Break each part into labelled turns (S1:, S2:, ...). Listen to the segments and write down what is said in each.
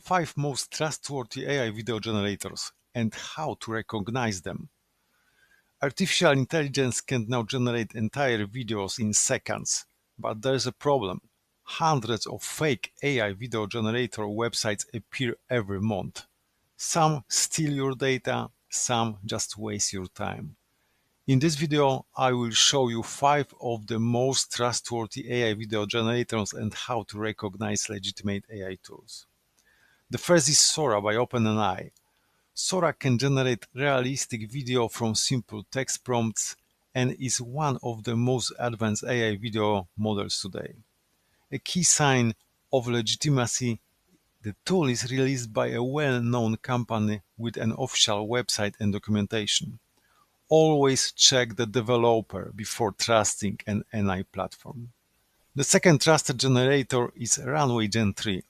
S1: 5 most trustworthy AI video generators and how to recognize them. Artificial intelligence can now generate entire videos in seconds, but there's a problem. Hundreds of fake AI video generator websites appear every month. Some steal your data, some just waste your time. In this video, I will show you 5 of the most trustworthy AI video generators and how to recognize legitimate AI tools. The first is Sora by OpenAI. Sora can generate realistic video from simple text prompts and is one of the most advanced AI video models today. A key sign of legitimacy: the tool is released by a well-known company with an official website and documentation. Always check the developer before trusting an AI platform. The second trusted generator is Runway Gen-3.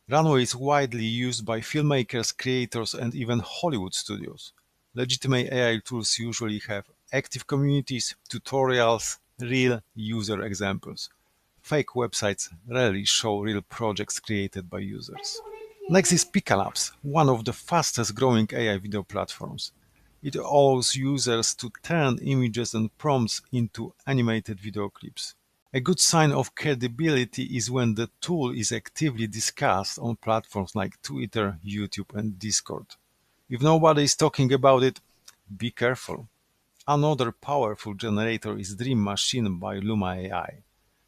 S1: Runway is widely used by filmmakers, creators, and even Hollywood studios. Legitimate AI tools usually have active communities, tutorials, real user examples. Fake websites rarely show real projects created by users. Next is Pika Labs, one of the fastest growing AI video platforms. It allows users to turn images and prompts into animated video clips. A good sign of credibility is when the tool is actively discussed on platforms like Twitter, YouTube, and Discord. If nobody is talking about it, be careful. Another powerful generator is Dream Machine by Luma AI.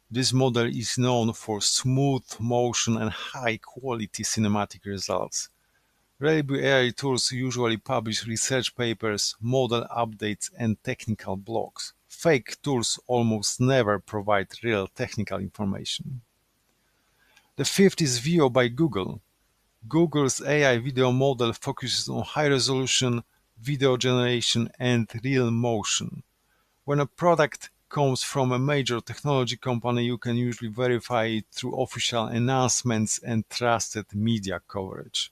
S1: This model is known for smooth motion and high-quality cinematic results. Reliable AI tools usually publish research papers, model updates, and technical blogs. Fake tools almost never provide real technical information. The fifth is Veo by Google. Google's AI video model focuses on high-resolution video generation and real motion. When a product comes from a major technology company, you can usually verify it through official announcements and trusted media coverage.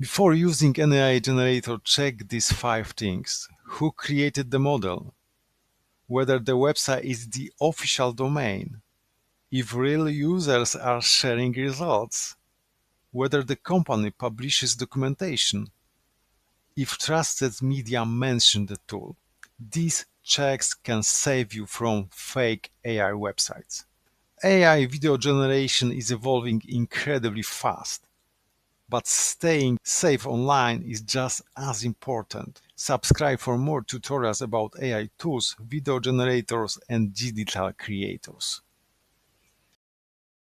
S1: Before using an AI generator, check these 5 things. Who created the model? Whether the website is the official domain. If real users are sharing results. Whether the company publishes documentation. If trusted media mention the tool. These checks can save you from fake AI websites. AI video generation is evolving incredibly fast. But staying safe online is just as important. Subscribe for more tutorials about AI tools, video generators, and digital creators.